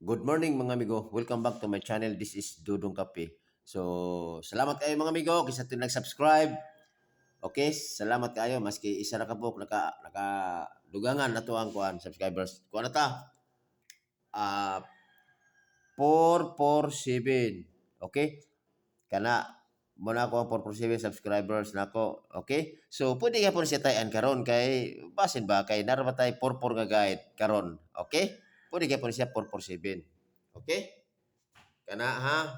Good morning mga amigo. Welcome back to my channel. This is Dudong Kape. So, salamat kayo mga amigo kasi ito nag-subscribe. Okay, salamat kayo maski isa ra ka po dugangan na to ang kuan subscribers. Kuan na ta? 447. Okay? Kana mo na ako ang 447 subscribers nako. Okay? So, pwede ka po siya tayan karon kay basin ba kay naroon tayo 44 nga guide karon. Okay? Pwede ka po siya 447. Okay? Kana ha,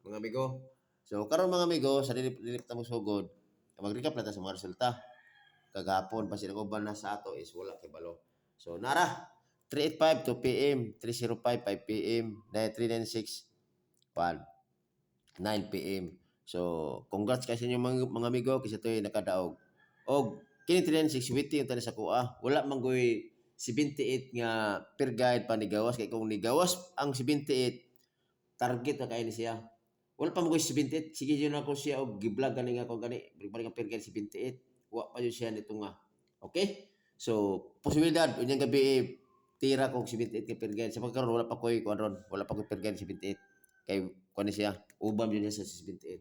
mga amigo. So karon mga amigo, sa dili ta sugod, mag-recap na ta sa mga resulta. Kagapon pa sila uban na sa ato is wala kay balo. So nara 3:85 2 PM, 3:05 5 PM, 3:96 pan 9 PM. So congrats kay sa inyo mga amigo kasi to'y nakadaog. Og kini 3:96 witty yung tali sa kuha. Wala man goy 78 nga per guide pa ni gawas kay kung ni gawas ang 78 target na kayo ni siya. Wala pa mo ko 78. Sige yun ako siya o giblog galing ako gani. Balik ang pirgan 78. Wa pa yun siya nito nga. Okay? So, posibilidad, unyang gabi tira ko 78 ka pirgan. Sa pagkaroon, wala pa ko kuan ron. Wala pa ko pirgan 78. Kay kuan ni siya. Ubam yun niya sa 78.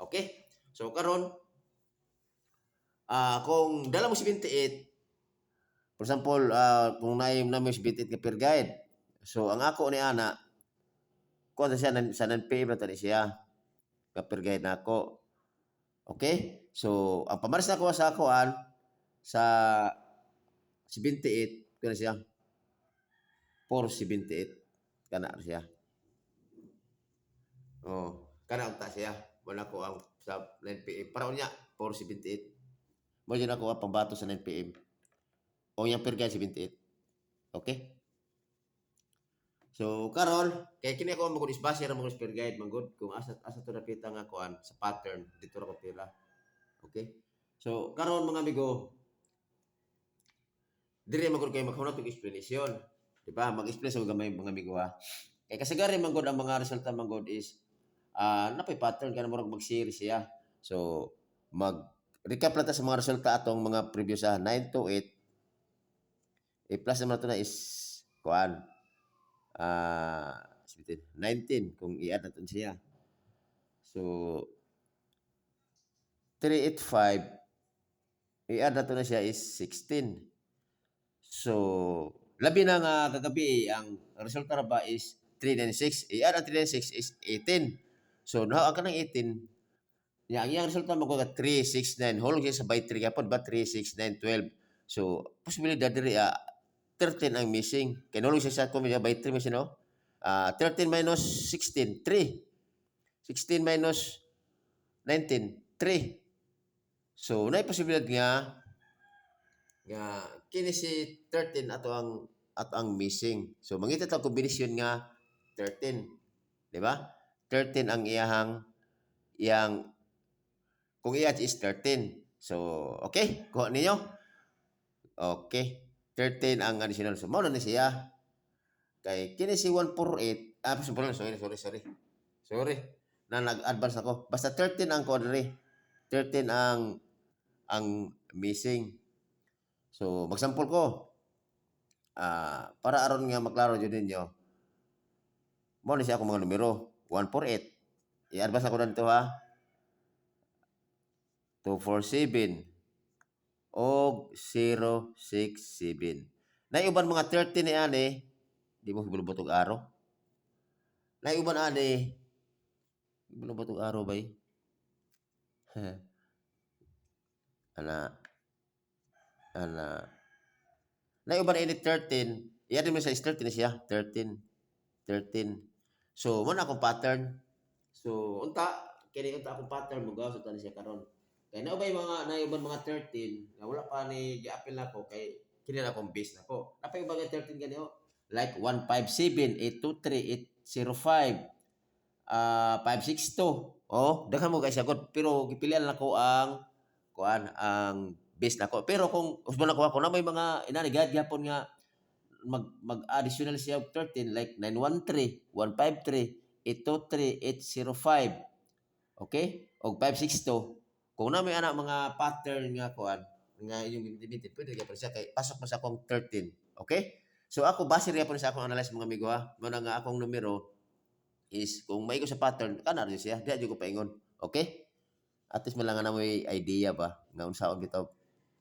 Okay? So, karon kung dala mo 78, for example, kung naim na mo 78 ka per guide. So, ang ako ni Ana, kuha siya sa non-PM na tali siya. Kapir guide na ako. Okay? So, ang pamaris na ko sa akoan sa 78, kaya siya. 478. Kana siya. Oh, kana unta siya. Wala ko ang sa 9 PM. Para unya 478. Mo yun ako ang pambato sa 9 PM. O yung per guide 78. Okay? So karon kay kini ako magud isbase ra magud per guide magud kung asa to napita nga kuan sa pattern dito ra ko tira. Okay? So karon mga amigo, diri magud kay maghunot og explanation, di ba? Mag-explain sa gamay mga amigo ha. Kay kasagaran man gud ang mga resulta man gud is napay pattern kana murag mag-share siya. So mag recap lang ta sa mga resulta atong mga previous 9 to 8. I-plus naman to na is kuan 19 kung i-add natin siya. So, 385, i-add natin na siya is 16. So, labi na nga kagabi, ang resulta na ba is 396. I-add ang 396 is 18. So, now, ang kanang 18, ang iyang resulta mo ka 369. Hulong siya sa by 3 kapod ba 369, 12. So, posibilidad diri 13 ang missing. Kaya hulong siya sa kumilya by 3 missing, no? 13 minus 16, 3. 16 minus 19, 3. So, na posibilidad nga kini si 13 ato ang missing. So, mangita ta kombinasyon nga 13, di ba? 13 ang iyang kung i-add is 13. So, okay, kuha ninyo. Okay, 13 ang additional. So, mao na ni siya. Kay kini si 148, sorry. Na nag-advance ako. Basta 13 ang quadri. 13 ang missing. So, magsampol ko. Para aron nga maklaro jud ninyo. Mo ni siya ako mga numero. 148. I-advance ako na dito ha. 247 og 067. Naiuban mga 13 ni ani, di mo hibulubot og araw. Naiuban ani, hibulubot og araw bay. Ana naiuban ini 13, iya mo sa 13 siya, 13. So, mo na akong pattern. So, kini unta akong pattern mo gawas unta ni siya karon. Kay naubay naiuban mga 13, na wala pa ni gi-appeal nako kay kini na akong base nako. Napay uban nga 13 gani like 157, 823, 805, 562. Oh, daghan mo kay sagot pero gipilian nako ang kuan ang base nako. Pero kung usban ako na may mga inanigad gyapon nga mag-additional siya og 13 like 913, 153, 823, 805. Okay? Og 562. Kung na may anak mga pattern nga kuan nga inyong gimitin, pwede ka pa siya kay pasok mo sa akong 13. Okay? So ako base ra po sa akong analyze mga amigo ha. Muna nga akong numero is kung may ko sa pattern kana rin siya, di ko paingon. Okay? At least malangan na may idea ba nga unsaon bitaw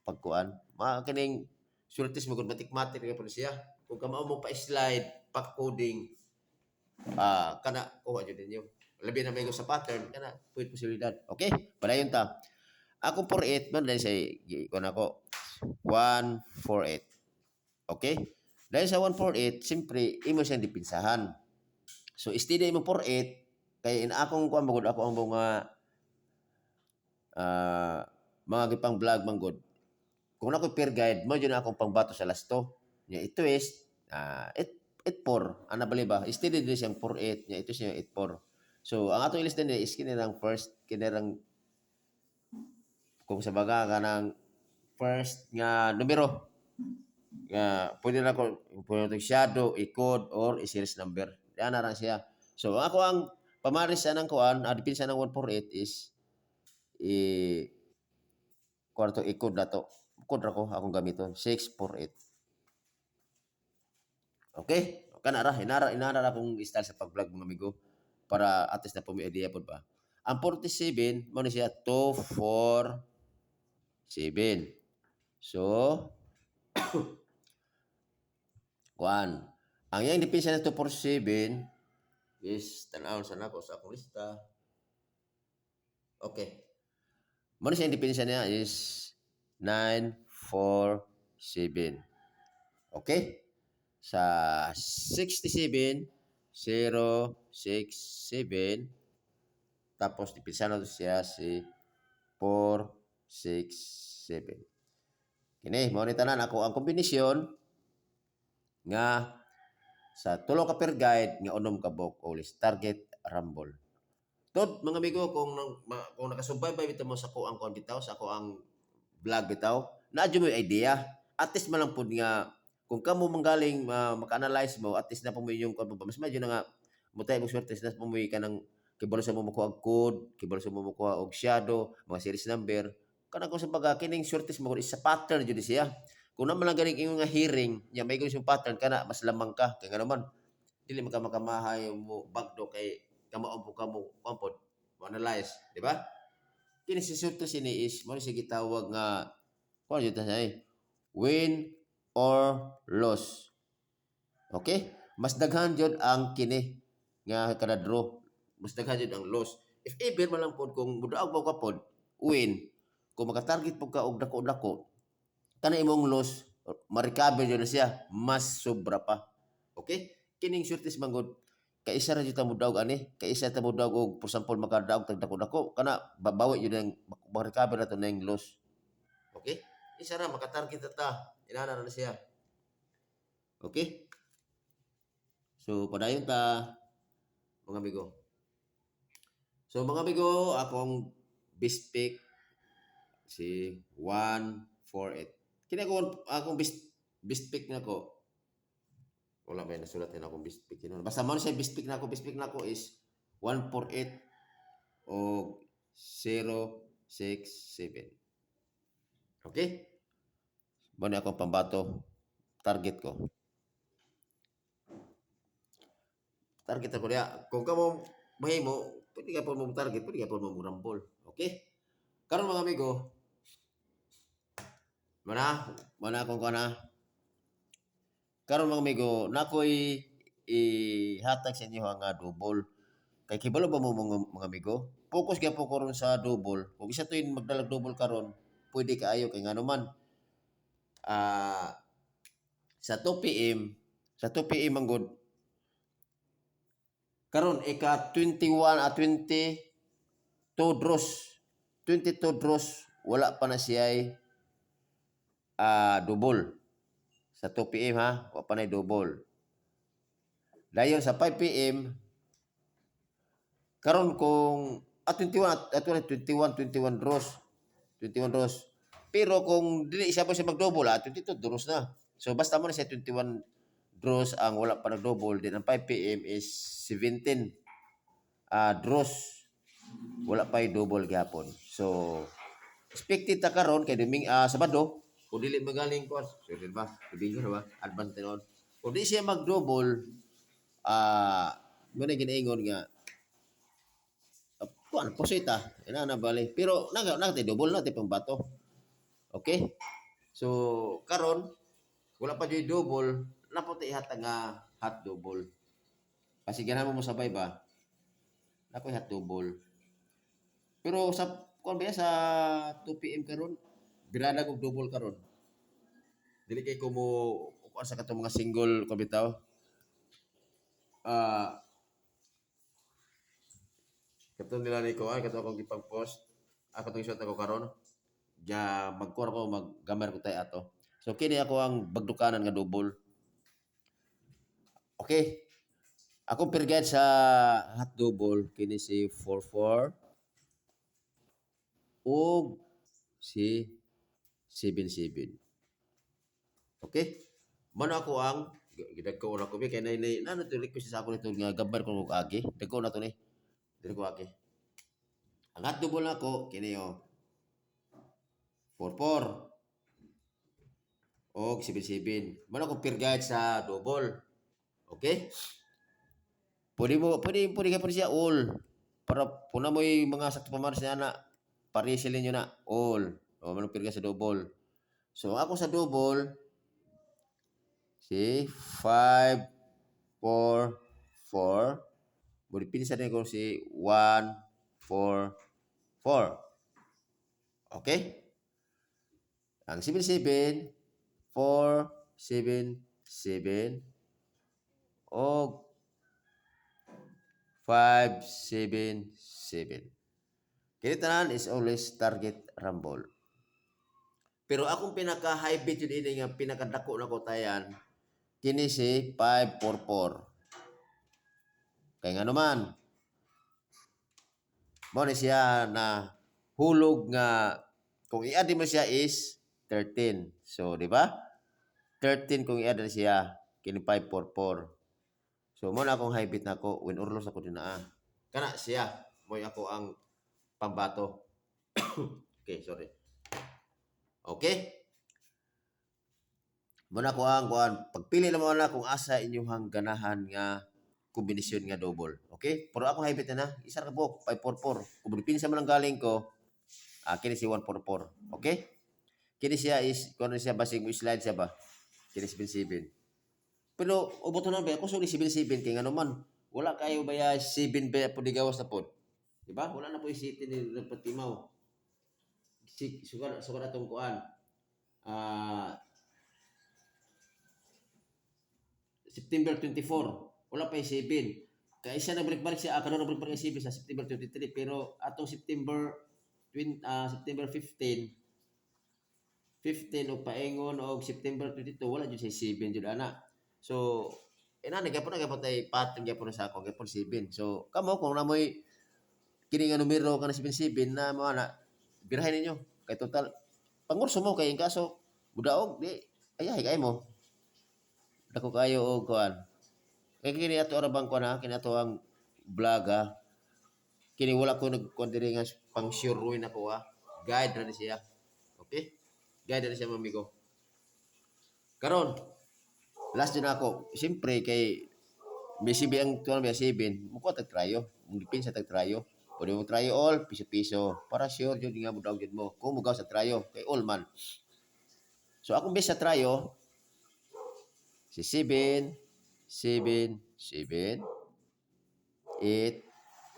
pagkuan. Mga kining sultis mo gud matik-matik ra po siya. Kung kamao mo pa slide, pa coding, kana kuha jud ninyo. Labi na may ko sa pattern kana puwit posibilidad. Okay? Padayon ta. Ako 48 man dahil sa kuan ako 148. Okay? Dahil sa 148, siyempre imo siyang dipinsahan. So steady mo 48 kay in akong kuan magud ako ang mga gipang vlog manggod. Kung ako peer guide, mo yun akong pangbato sa lasto. Nya ito is 8-4. Ana bali ba? Steady din siyang 4-8. Nya ito siya 8-4. So ang ato ilis din is kinirang first, kinirang kung sa baga kanang first nga numero. Nga pwede na ko pwede shadow, ikod or i-series number. Yan na lang siya. So ako ang pamaris sa nang kuan, dipinsa ng 148 is kwarto ikod na to. Ikod ra ko akong gamiton 648. Okay? Kana ra inara akong style sa pag-vlog mga amigo para at least na po may idea po ba. Ang 47 mo ni siya 247. So kuan. Ang yang depensa na 247 is tan-aw sa nako sa akong lista. Okay. Mo ni siya depensa niya is 947. Okay? Sa 67 067 tapos depensa na to siya si 467. Kini mo ni tanan ako ang kombinasyon nga sa tulo ka per guide nga unom ka book ulis target rumble. Tod mga amigo kung nakasubaybay bitaw mo sa ko ang bitaw sa ako ang vlog bitaw, naadyo mo idea. At least man lang pud nga kung kamo manggaling maka-analyze mo at least na pumuy yung mas medyo na nga mutay mo swerte na pumuy ka ng kibalo sa mo makuha og code, kibalo sa mo makuha og shadow, mga series number. Kanang kung sa baga kining swerte mo is sa pattern jud siya. Kung naman lang ganing imong nga hearing, nya may gusto yung pattern kana mas lamang ka kay nga naman dili man ka makamahay mo bagdo kay kamaon po kamo kampod mo analyze, di ba? Kini si swerte sini is mo si gitawag nga kuno jud ta win or loss. Okay? Mas daghan jud ang kini nga kada draw. Mas daghan jud ang loss. If ever man lang pod kung mudaog mo ka pod, win. Kung maka-target po ka og dako-dako, kana imong loss, ma-recover jud na siya, mas sobra pa. Okay? Kining shorties manggod, kaisa ra jud ta mudaog ani, kaisa ta mudaog og for example makadaog tag dako-dako, kana babawi jud ang ma-recover na to na yung loss. Okay? Isa ra maka-target ta. Inana na siya. Okay? So, padayon ta, mga amigo. So, mga amigo, akong best pick si 148. Kini akong best pick na ko. Wala may nasulat din akong best pick. Basta mo siya best pick na ko. Best pick na ko is 148 o 067. Okay? Muna akong pambato. Target ko. Target ako niya. Kung ka mo mahimo, pwede ka po mong target, pwede ka po mong rumble. Okay? Karon mga amigo, mana akong kana. Karon mga amigo, nakoy ihatag sa inyo nga double. Kay kibalo ba mo mga amigo? Focus gyapon ko ron sa double. Kung isa tuin magdalag double karon, pwede kaayo kay ngano man. Sa 2 PM, sa 2 PM manggod. Karon ika 21 at 22 draws. 22 draws wala pa na siya double. Sa 2 PM ha, wala pa na double. Dayon sa 5 PM, karon kung 21 draws. 21 draws. Pero kung dili siya po siya mag-double, 22 draws na. So basta mo na siya 21 draws ang wala pa nag-double, then ang 5 PM is 17 draws wala pa double gapon. So expected ta karon kay Sabado kung dili magaling ko, so di ba? Ibinyo na ba? Advance na Kung di siya mag-double, ah, mo na ginaingon nga, kuan posita, ina na bali. Pero naga double na tipong bato. Okay? So karon wala pa jud double, naputi hatag nga hot double. Kasi ganahan mo sabay ba? Ako hot double. Pero sa kuan ba sa 2 PM karon, birada og double karon. Dili kay ko mo kuan sa katong mga single ko bitaw. Ah, katong nila ni ko ay katong akong gipag-post. Ako tong shot ako karon. Ja magkuha ko maggamar ko tay ato. So kini ako ang bagdukanan nga double. Okay. Ako per guide sa hot double kini si 44 ug si 77. Okay? Man ako ang gidagko na ko bi kay nay nano to request sa ako nito nga gambar ko og agi. Dagko na to ni. Dili ko agi. Ang hot double nako kini oh 44 og 77. Man ako per guide sa double. Okay? Pwede ka siya all. Para puna mo yung mga sakto pamaras niya na parisilin nyo na all. O manupir ka sa double. So ako sa double, si 5, 4, 4. Budi pinsan ko si 1, 4, 4. Okay? Ang 77, 4, 7, 7. O 5, 7, 7. Kini tanan is always target rumble. Pero akong pinaka-high bid yun ini nga pinakadako na ko tayan, kini si 544. Kaya nga naman, mo ni siya na hulog nga, kung i-add mo siya is 13. So, di ba? 13 kung i-add siya, kini 544. So, mo na akong high bid na ko, win urlos ako din na. Kana siya, mo ako ang pambato. Okay, sorry. Okay? Muna ko ang kuan, pagpili na mo na kung asa inyong ganahan nga kombinasyon nga double. Okay? Pero ako hybrid na isa ra po 544. Kung pinsa man ang galing ko, kini si 144. Okay? Kini siya is kung ano siya basig mo slide siya ba? Kini 77. Pero ubot na ba ako suli 77 kay ngano man. Wala kayo ba ya 7 ba pud gawas na pod. Di ba? Wala na po yung city ni nagpatimaw. Sugar atong kuan. September 24. Wala pa yung 7. Kaya siya nagbalik-balik siya. Karoon nagbalik-balik yung 7 sa September 23. Pero atong September 15 o paingon o September 22 wala jud siya 7 jud ana. So inani gyapon na gyapon tay pattern gyapon sa ako gyapon 7. So kamo kung namoy kini nga numero kana 77 na mo ana birahin ninyo kay total pangurso mo kay kaso budaog di ayahay kay mo. Dako kayo og kuan. Kay kini ato ra bang kuan kini ato ang vloga. Kini wala ko nagkuan diri nga pang sure ruin ako Guide ra ni siya. Okay? Guide ra siya mamigo. Karon last din ako. Siyempre kay may CB ang tuwan may 7. Muko tag tryo. Mung dipin sa tag tryo. Pwede mo tryo all piso-piso para sure jud nga budaw jud mo. Kung mugaw sa tryo kay all man. So akong base sa tryo si 7, 7, 7, 8,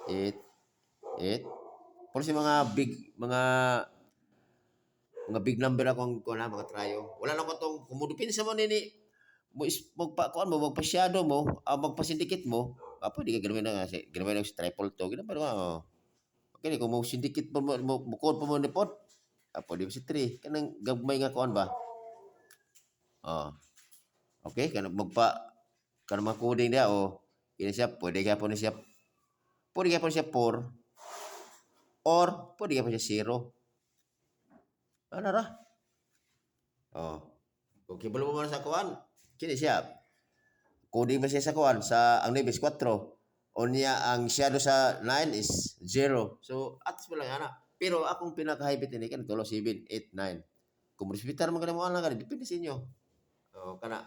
8, 8. Pero si mga big number akong ko na mga tryo. Wala na ko tong kumudupin sa mo nini mo magpa mo magpasyado mo, magpasindikit mo. Pwede ka gawin na gawin ng triple to. Gina pa oh. Okay, kung mo sindikit mo bukod pa mo ni pod. Pwede mo si 3. Kanang gagmay nga kuan ba? Oh. Okay, kanang kanang mga coding dia kini siya pwede ka po siya 4 or pwede ka po siya 0. Ano ra? Oh. Okay, belum mo sa kuan. Kini siya. Coding ba siya sa kuan sa ang Neves 4. O niya ang shadow sa 9 is 0. So, at least lang ana. Pero akong pinaka-hybrid ini kan 7, 8, 9. Kung respetar mo kanimo ana kan depende sa inyo. Oh, kana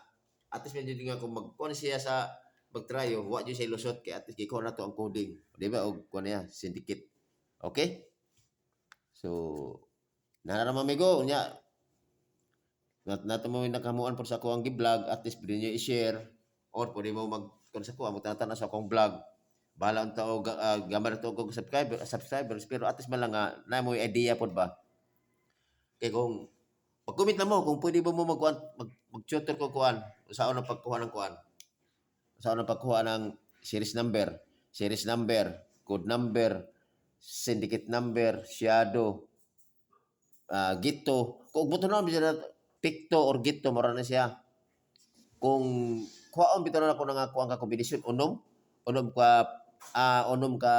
at least medyo nga kung magkuhan siya sa magtrayo, wa jud siya lusot kay at least gikuha na to ang coding. Di ba? Og kuha niya, syndicate. Okay? So, nararamang migo, nya, nato mo nakamuan po sa ako ang gi-vlog, at least pwede nyo i-share, or pwede mo kung sa kuha, magtanatan sa akong vlog. Bahala ang tao, gamar to kong subscribers, pero at least man lang nga, na mo idea po ba? Kaya kung, pag-comment na mo, kung pwede mo mag-tutor ko kuhan, saan ang pagkuha ng kuhan, saan ang pagkuha ng series number, code number, syndicate number, shadow, gito. Kung buto na bisa picto or gito, mara na siya. Kung kuhaon bitaw na ako nga kuha ka kombinasyon, unom ka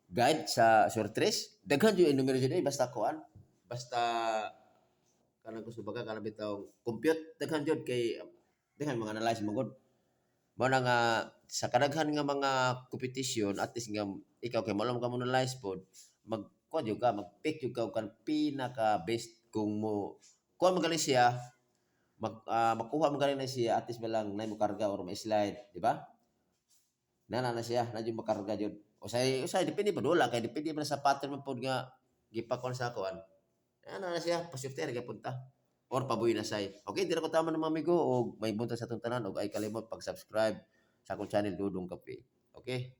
guide sa sortres, daghan yung numero dyan, basta kuhan, basta kanang gusto baga kanang bitaw compute daghan jud kay daghan mga analyze mo gud mo na nga sa kadaghan nga mga competition at least nga ikaw kay mo ka mo analyze pod mag kuan jud ka mag-pick jud ka kan pinaka best kung mo kuan magaling siya makuha magaling na siya at least balang nay mo karga or may slide di ba na siya na jud makarga jud usay depende pa wala kay depende man sa pattern mo pod nga gipakon sa kuan na siya pasyufter punta or pabuy na say. Okay, dira ko tama ng mga amigo o may bunta sa itong tanan o ay kalimot pag-subscribe sa akong channel Dudong Kape. Okay?